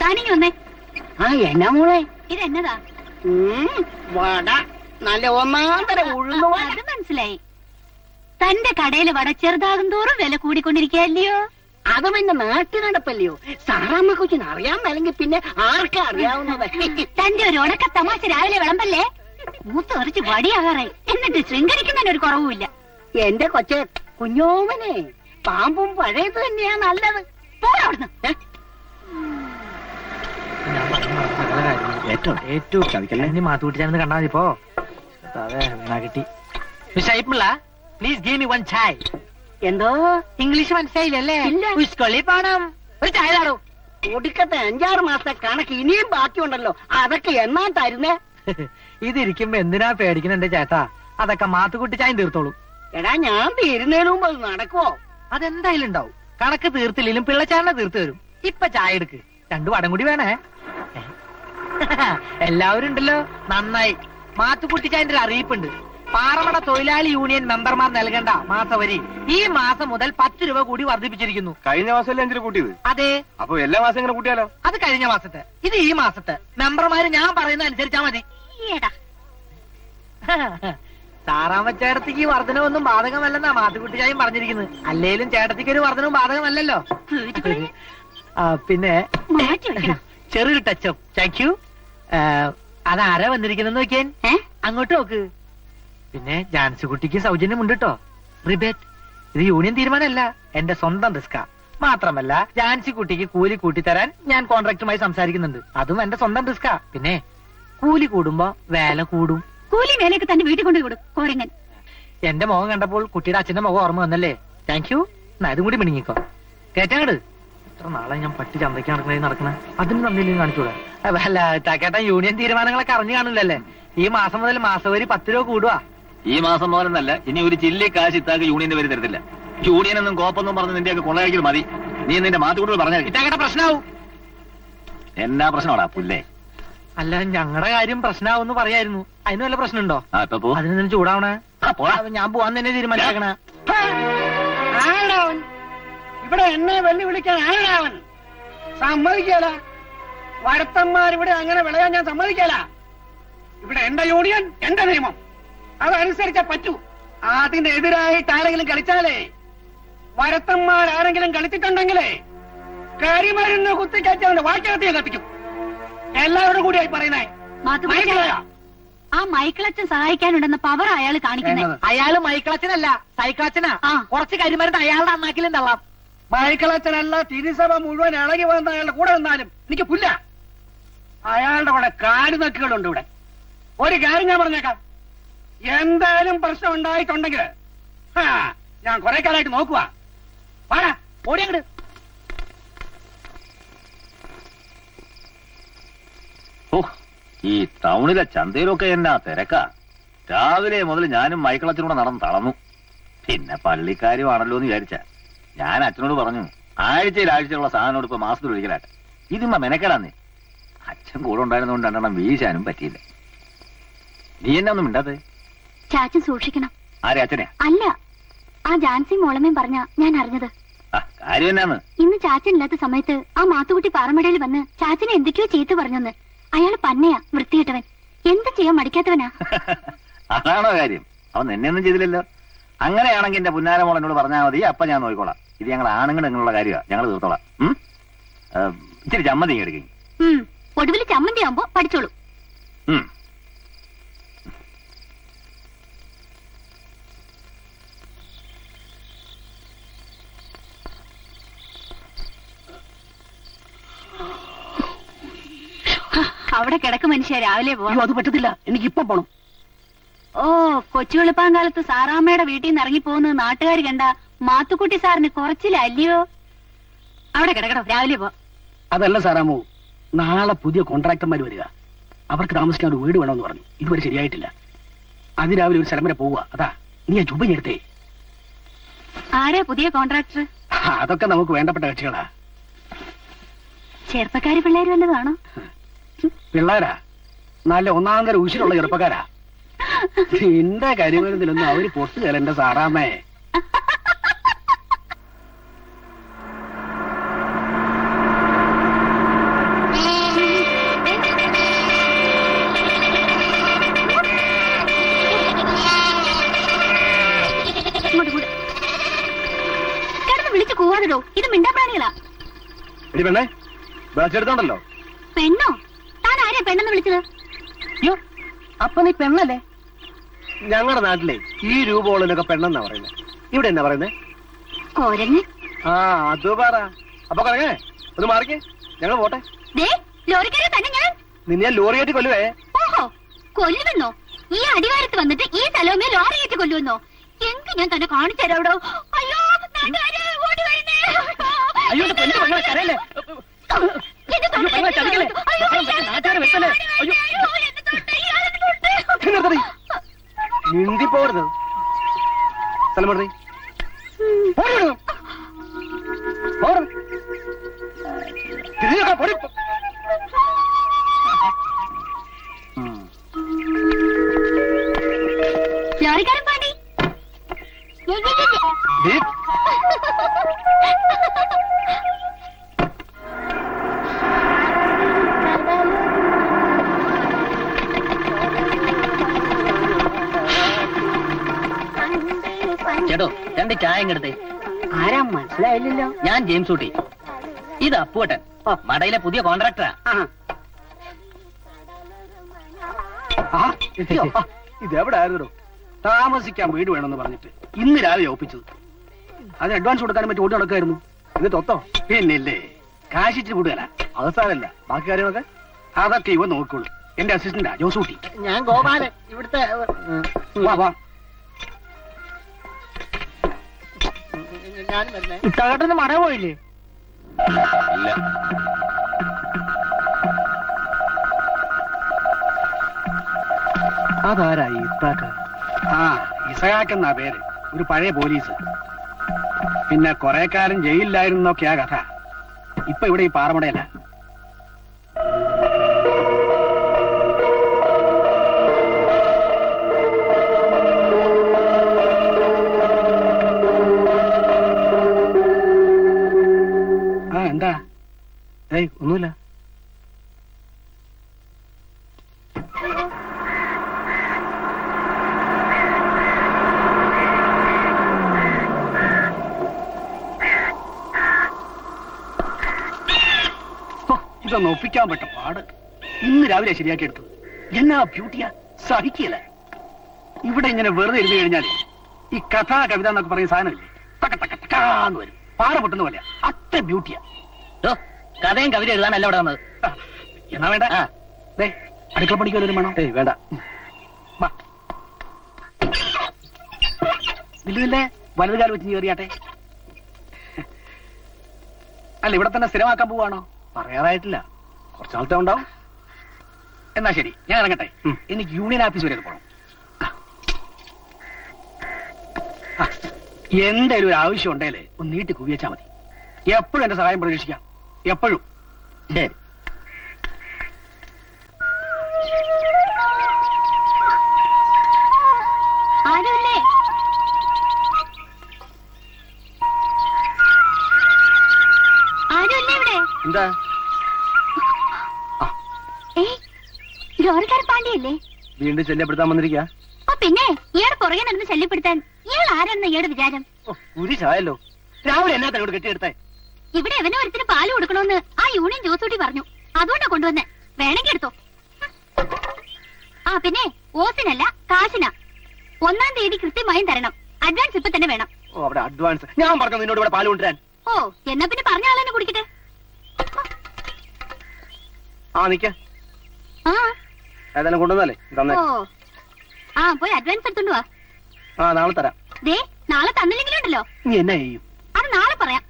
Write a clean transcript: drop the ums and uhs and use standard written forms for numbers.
താനിങ്ങി വന്നേ. ആ എന്നാ മോളെ ഇതെന്നതാ? വട നല്ല ഒന്നാന്തര ഉഴുന്നു. അത് മനസ്സിലായി. തന്റെ കടയില് വട ചെറുതാകും തോറും വില കൂടിക്കൊണ്ടിരിക്കല്ലയോ? അത് പിന്നെ നാട്ടു നടപ്പല്ലയോ. സാറാമ്മ കൊച്ചിന് അറിയാൻ മേലെങ്കിൽ പിന്നെ ആർക്കാ അറിയാവുന്നത്. തന്റെ ഒരു ഉണക്ക തമാശ രാവിലെ വിളമ്പല്ലേ. മൂത്ത് കുറച്ച് വടിയാകാറായി, എന്നിട്ട് ശൃംഗരിക്കുന്നതിന് ഒരു കുറവുമില്ല. എന്റെ കൊച്ചെ കുഞ്ഞോമനെ, പാമ്പും പഴയത് തന്നെയാ നല്ലത്. പോടവിടുന്ന്. മാത്തൂട്ടിച്ചാന്ന് കണ്ടാ മതി. ഇപ്പോ കിട്ടി. Please give me one Chai. എന്തോ ഇംഗ്ലീഷ് മനസ്സിലായില്ലല്ലേ? സ്കൂളിൽ പോണം, ഒരു ചായ താറൂ. ഒടുക്കത്തെ 5-6 മാസത്തെ കണക്ക് ഇനിയും ബാക്കിയുണ്ടല്ലോ. അതൊക്കെ എന്നാ തരുന്നേ? ഇതിരിക്കുമ്പോ എന്തിനാ പേടിക്കുന്ന എന്റെ ചേട്ടാ? അതൊക്കെ മാത്തുകുട്ടി ചായ തീർത്തോളൂ. എടാ ഞാൻ തീരുന്നതിന് മുമ്പ് അത് നടക്കുവോ? അതെന്തായാലും ഉണ്ടാവും. കണക്ക് തീർത്തില്ലെങ്കിലും പിള്ളച്ചാറിനെ തീർത്ത് വരും. ഇപ്പൊ ചായ എടുക്ക്, 2 വടം കൂടി വേണേ. എല്ലാവരും ഉണ്ടല്ലോ, നന്നായി. മാത്തുക്കുട്ടി ചായന്റെ ഒരു അറിയിപ്പുണ്ട്. പാറമട തൊഴിലാളി യൂണിയൻ മെമ്പർമാർ നൽകേണ്ട മാസവരി ഈ മാസം മുതൽ 10 രൂപ കൂടി വർദ്ധിപ്പിച്ചിരിക്കുന്നു. കഴിഞ്ഞ മാസമല്ലേ 5 രൂപ കൂട്ടിയത്? അതെ. അപ്പൊ എല്ലാ മാസം ഇങ്ങനെ കൂട്ടിയാലോ? അത് കഴിഞ്ഞ മാസത്തെ, ഇത് ഈ മാസത്തെ. മെമ്പർമാര് ഞാൻ പറയുന്ന അനുസരിച്ചാ മതി. സാറാമ്മ ചേട്ടത്തിക്ക് വർധനമൊന്നും ബാധകമല്ലെന്നാ മാത്തുക്കുട്ടി ചായം പറഞ്ഞിരിക്കുന്നത്. അല്ലേലും ചേട്ടത്തിക്ക് ഒരു വർധനവും ബാധകമല്ലല്ലോ. പിന്നെ ചെറിയൊരു ടച്ചപ്പ്. Thank you. അതാരാ വന്നിരിക്കുന്നെന്ന് നോക്കിയാൻ. അങ്ങോട്ട് നോക്ക്. പിന്നെ ജാൻസി കുട്ടിക്ക് സൗജന്യമുണ്ട് കേട്ടോ, റിബേറ്റ്. ഇത് യൂണിയൻ തീരുമാനമല്ല, എന്റെ സ്വന്തം റിസ്കാ. മാത്രമല്ല ജാൻസി കുട്ടിക്ക് കൂലി കൂട്ടിത്തരാൻ ഞാൻ കോൺട്രാക്ടറുമായി സംസാരിക്കുന്നുണ്ട്. അതും എന്റെ സ്വന്തം റിസ്കാ. പിന്നെ കൂലി കൂടുമ്പോ വേല കൂടും. കൂലി വേലയൊക്കെ തന്നെ വീട്ടിൽ കൊണ്ടുപോയി കോരങ്ങൻ. എന്റെ മുഖം കണ്ടപ്പോൾ കുട്ടിയുടെ അച്ഛന്റെ മുഖം ഓർമ്മ വന്നല്ലേ? Thank you. അതും കൂടി മിണിങ്ങിക്കോ. കേറ്റാങ്ങട്. എത്ര നാളെ ഞാൻ പട്ടി ചന്തയ്ക്ക് നടക്കണേ. അതിന് തന്നില്ലെങ്കിൽ കാണിച്ചൂടാ. അല്ല ചാക്കേട്ടൻ യൂണിയൻ തീരുമാനങ്ങളൊക്കെ അറിഞ്ഞു കാണില്ലല്ലേ? ഈ മാസം മുതൽ മാസവരി 10 രൂപ കൂടുക. ഈ മാസം മുതലെന്നല്ല, ഇനി ഒരു ചില്ലി കാശ് ഇത്താക്ക് യൂണിയന്റെ പേര് തരത്തില്ല. യൂണിയൻ എന്നും കോപ്പൊന്നും പറഞ്ഞ് നിന്റെയൊക്കെ കൊള്ളയടിക്കൽ മതി. നീ നിന്റെ മാത്തുകൂടെ പറഞ്ഞാൽ ഇത്താക്കേട്ട പ്രശ്നമാവും. എന്നാ പ്രശ്നമാടാ പുല്ലേ? അല്ല, ഞങ്ങളുടെ കാര്യം പ്രശ്നമാവെന്ന് പറയായിരുന്നു. അതിന് വല്ല പ്രശ്നമുണ്ടോ? അതിന് ചൂടാവണേ. ഞാൻ പോവാൻ തന്നെ തീരുമാനിക്കണ. ഇവിടെ എന്നെ വെല്ലുവിളിക്കാൻ ആരാവൻ? സമ്മതിക്കല. വരത്തന്മാരിവിടെ അങ്ങനെ വിളയാൻ ഞാൻ സമ്മതിക്കല. ഇവിടെ എന്റെ യൂണിയൻ, എന്റെ നിയമം, അതനുസരിച്ചാ പറ്റൂ. അതിന് എതിരായിട്ട് ആരെങ്കിലും കളിച്ചാലേ, വരത്തന്മാരാരെങ്കിലും കളിച്ചിട്ടുണ്ടെങ്കിലേ കരിമരുന്ന് കുത്തിക്കയറ്റി വാക്കകത്ത് കത്തിക്കും. എല്ലാവരും കൂടിയായി പറയുന്നേ. ആ മൈക്കിളച്ചൻ സഹായിക്കാനുണ്ടെന്ന പവർ അയാൾ കാണിക്കുന്നത്. അയാള് മൈക്കിളച്ചനല്ല, സൈക്കിളച്ചനാ. കുറച്ച് കരിമരുന്ന് അയാളുടെ അണ്ണാക്കിലും തള്ളാം. മൈക്കിളച്ചനല്ല, തിരുസഭ മുഴുവൻ ഇളകി വന്ന അയാളുടെ കൂടെ നിന്നാലും എനിക്ക് പുല്ല. അയാളുടെ കൂടെ കാലുനക്കുകളുണ്ട് ഇവിടെ. ഒരു കാര്യം ഞാൻ പറഞ്ഞേക്കാം, എന്തായാലും പ്രശ്നം ഉണ്ടായിട്ടുണ്ടെങ്കിൽ ഞാൻ കുറെ കാലമായിട്ട് നോക്കുക. വാടാ, ഓടിയങ്ങട്. ഈ ടൗണിലെ ചന്തയിലൊക്കെ എന്നാ തിരക്കാ. രാവിലെ മുതൽ ഞാനും മൈക്കിളച്ചനൂടെ നടന്ന് തളർന്നു. പിന്നെ പള്ളിക്കാരുമാണല്ലോ എന്ന് വിചാരിച്ച ഞാൻ അച്ഛനോട് പറഞ്ഞു, ആഴ്ചയിലുള്ള സാധനോട് ഇപ്പൊ മാസത്തിൽ ഒരിക്കലാട്ടെ. ഇതിമ്മ മെനക്കെടാന്നേ. അച്ഛൻ കൂടെ ഉണ്ടായിരുന്നുകൊണ്ട് 2 വീശാനും പറ്റിയില്ല. നീ എന്നാ ഒന്നും മിണ്ടാതെ? ചാച്ചൻ സൂക്ഷിക്കണം. ആരെ? അച്ഛനെ? അല്ല, ആ ജാൻസി മോളമ്മയും പറഞ്ഞ ഞാൻ അറിഞ്ഞത്. കാര്യം എന്നാന്ന്? ഇന്ന് ചാച്ചൻ ഇല്ലാത്ത സമയത്ത് ആ മാത്തുകുട്ടി പാറമടയിൽ വന്ന് ചാച്ചനെ എന്തൊക്കെയോ ചീത്ത പറഞ്ഞെന്ന്. അയാള് പന്നയാ, വൃത്തികെട്ടവൻ. എന്ത് ചെയ്യാൻ മടിക്കാത്തവനാ. അതാണോ കാര്യം? അവൻ എന്നെയൊന്നും ചെയ്തില്ലല്ലോ. അങ്ങനെയാണെങ്കിൽ എന്റെ പുന്നാരമോൾ എന്നോട് പറഞ്ഞാൽ മതി, അപ്പൊ ഞാൻ നോക്കിക്കോളാം. ഇത് ഞങ്ങൾ ആണുങ്ങൾ എന്നുള്ള കാര്യമാണ്, ഞങ്ങൾ തീർത്തോളാം. ഇച്ചിരി ചമ്മന്തി എടുക്കും. ഒടുവിൽ ചമ്മന്തി ആവുമ്പോ പഠിച്ചോളൂ. അവിടെ കിടക്കും മനുഷ്യ, രാവിലെ പോവാം. അത് പറ്റത്തില്ല, എനിക്കിപ്പൊ പോണം. ഓ, കൊച്ചു വെളുപ്പാങ്കാലത്ത് സാറാമ്മയുടെ വീട്ടിൽ നിന്ന് ഇറങ്ങിപ്പോകുന്നത് നാട്ടുകാർ കണ്ട മാത്തുക്കുട്ടി സാറിന് കുറച്ചില്ലല്ലയോ? അവിടെ കിടക്കണോ, രാവിലെ പോ. അതല്ല സാറാമോ, നാളെ പുതിയ കോൺട്രാക്ടർമാർ വരിക. അവർക്ക് താമസിക്കാൻ ഒരു വീട് വേണമെന്ന് പറഞ്ഞു. ഇതുവരെ ശരിയായിട്ടില്ല. അതിരാവിലെ ഒരു സ്ഥലം വരെ പോവുക. അതാ നീ ആ ചുബ എടുത്തേ. ആരാ പുതിയ കോൺട്രാക്ടർ? അതൊക്കെ നമുക്ക് വേണ്ടപ്പെട്ട കക്ഷികളാ. ചെറുപ്പക്കാര് പിള്ളേര് വല്ലതാണോ? പിള്ളേരാ, നല്ല ഒന്നാന്തര ഉശിലുള്ള ചെറുപ്പക്കാരാ. നിന്റെ കരിമരുന്നിലൊന്നും അവര് പൊട്ടുകയല്ല എന്റെ സാറാമ്മേ. കുറച്ച് കൂവാതിടോ, ഇത് മിണ്ടാപ്രാണികളാ. എടി പെണ്ണേ, വിളച്ചെടുത്തോണ്ടല്ലോ. പെണ്ണോ? താൻ ആരെയാ പെണ്ണെന്ന് വിളിച്ചത്? അയ്യോ, അപ്പൊ നീ പെണ്ണല്ലേ? ഞങ്ങളുടെ നാട്ടിലെ ഈ രൂപമുള്ളതിനൊക്കെ പെണ്ണെന്നാ പറയുന്നത്. ഇവിടെ എന്നാ പറയുന്നത്? കോരങ്ങ്. ആ, അത് പറ. അപ്പൊ കറങ്ങേ, ഒന്ന് മാറിക്കേ, ഞങ്ങൾ പോട്ടെ. ലോറിക്കാരെ തന്നെ ഞാൻ. നിന്നെ ലോറി കയറ്റി കൊല്ലുവേ. ഓഹോ, കൊല്ലുമെന്നോ? ഈ അടിവാരത്ത് വന്നിട്ട് ഈ സ്ഥലവുമേ ലോറി കയറ്റി കൊല്ലുമെന്നോ? എന്ത് ഞാൻ തന്നെ കാണിച്ചു തരാവിടോ? അയ്യോ, നാട്ടുകാരെ ഓടി വരുന്നേ. അയ്യോ, പെണ്ണ് പെങ്ങളെ കരയല്ലേ? എന്നെ തൊട്ട് പെങ്ങളെ ചതിക്കല്ലേ? അയ്യോ, നാട്ടുകാരെ വെച്ചല്ലേ? അയ്യോ, അയ്യോ, എന്നെ തൊട്ട്, ഇയാളെന്നെ തൊട്ട്. നിർത്തടി, മിണ്ടി പോരുത്. സ്ഥലം മാറി. ലോറിക്കാരൻ പാണ്ടി. ചേട്ടോ, 2 ചായ ഇങ്ങെടുത്തേ. ആരാ മനസ്സിലായില്ലല്ലോ? ഞാൻ ജെയിംസ് ഊട്ടി. ഇത് അപ്പുവട്ടൻ, മടയിലെ പുതിയ കോൺട്രാക്ടറാ. ഇതെവിടെ ആയിരുന്നു? താമസിക്കാൻ വീട് വേണമെന്ന് പറഞ്ഞിട്ട് ഇന്ന് രാവിലെ ഒപ്പിച്ചത്. അതിന് അഡ്വാൻസ് കൊടുക്കാനും പറ്റി ഓടി നടക്കായിരുന്നു. എന്നിട്ട് ഒത്തോ? പിന്നില്ലേ, കാശിച്ച് വിടുകയല്ല. അത് സാരല്ല, ബാക്കി കാര്യങ്ങളൊക്കെ അതൊക്കെ ഇവ നോക്കുള്ളൂ. എന്റെ അസിസ്റ്റന്റാ ജോസൂട്ടി. ഞാൻ ഗോപാലൻ, ഇവിടുത്തെ. വാ വാ. ഞാൻ വരുന്നേ. ഇത്താകട്ടെന്ന് മട പോയില്ലേ? ഇല്ല. അതാരായി ഇത്താക്ക? ആ, ഇസഹാക്കെന്നാ പേര്. ഒരു പഴയ പോലീസ്. പിന്നെ കുറെ കാലം ജയിലിലായിരുന്നൊക്കെയാ കഥ. ഇപ്പൊ ഇവിടെ ഈ പാറമടയല്ല. ആ, എന്താ? ഏയ്, ഒന്നുമില്ല. ഇതൊന്ന് ഒപ്പിക്കാൻ പറ്റ പാട്. ഇന്ന് രാവിലെ ശരിയാക്കി എടുത്തത്. എന്നാ ബ്യൂട്ടിയാ, സഹിക്കില്ല. ഇവിടെ ഇങ്ങനെ വെറുതെ ഇരുന്ന് കഴിഞ്ഞാൽ ഈ കഥാ കവിത എന്നൊക്കെ പറയുന്ന സാധനമില്ലേ, തക്ക തക്ക തക്കാന്ന് വരും. പാറ പൊട്ടുന്ന പോലെ അത്ര ബ്യൂട്ടിയാ. കഥയും കവിത എഴുതാനല്ല ഇവിടെ വന്നത്. എന്നാ വേണ്ട, അടുക്കള പണിക്ക് വല്ലതും വേണോ? ഏയ് വേണ്ട. ഇല്ലേ, വലത് കാലം വെച്ച് കയറിയാട്ടെ. അല്ല, ഇവിടെ തന്നെ സ്ഥിരമാക്കാൻ പോവാണോ? പറയാറായിട്ടില്ല, കുറച്ച് നാളത്തെ ഉണ്ടാവും. എന്നാ ശരി, ഞാൻ ഇറങ്ങട്ടെ. എനിക്ക് യൂണിയൻ ഓഫീസ് വരെ പോകണം. എന്തായാലും ഒരു ആവശ്യം ഉണ്ടേലേ ഒന്ന് നീട്ടി കുവിയച്ചാ മതി. എപ്പോഴും എന്റെ സഹായം പ്രതീക്ഷിക്കാം, എപ്പോഴും. ശരി. ആരുമില്ലേ? ആരുമില്ലേ ഇവിടെ? എന്താ? ലോറിക്കാരൻ പാണ്ടിയല്ലേ? വീണ്ടും ശല്യപ്പെടുത്താൻ വന്നിരിക്കുക? ഓ പിന്നെ, ഇയാളെ പുറകെ നടന്ന് ശല്യപ്പെടുത്താൻ ഇയാൾ ആരാണെന്ന് ഇയാളുടെ വിചാരം? ഒരു ചായല്ലോ. രാവിലെ എന്നാ തന്നോട് കെട്ടിയെടുത്തേ? ഇവിടെ എവനോ ഒരുത്തിന് പാല് കൊടുക്കണമെന്ന് ആ യൂണിയൻ ജോസൂട്ടി പറഞ്ഞു. അതുകൊണ്ടാ കൊണ്ടുവന്നേ. വേണമെങ്കിൽ എടുത്തോ. ആ പിന്നെ, ഓസിനല്ല കാശിനാ. 1-ാം തീയതി കൃത്യമായും തരണം. അഡ്വാൻസ് ഇപ്പൊ തന്നെ വേണം. ഓ, അവിടെ അഡ്വാൻസ്? ഞാൻ പറഞ്ഞു നിന്നോട് ഇവിടെ പാല് കൊണ്ടുവരാൻ. ഓ, എന്നാ പിന്നെ പറഞ്ഞ ആളെന്നെ കുടിക്കട്ടെ. ആ, നിക്ക. ആ ഏതായാലും കൊണ്ടുവന്നാലേ തന്നെ. ഓ, ആ പോയി അഡ്വാൻസ് എടുത്തോണ്ട് വാ. ആ, നാളെ തരാം. ദേ, നാളെ തന്നില്ലെങ്കിലുണ്ടല്ലോ, നീ എന്നാ ചെയ്യും? അത് നാളെ പറയാം.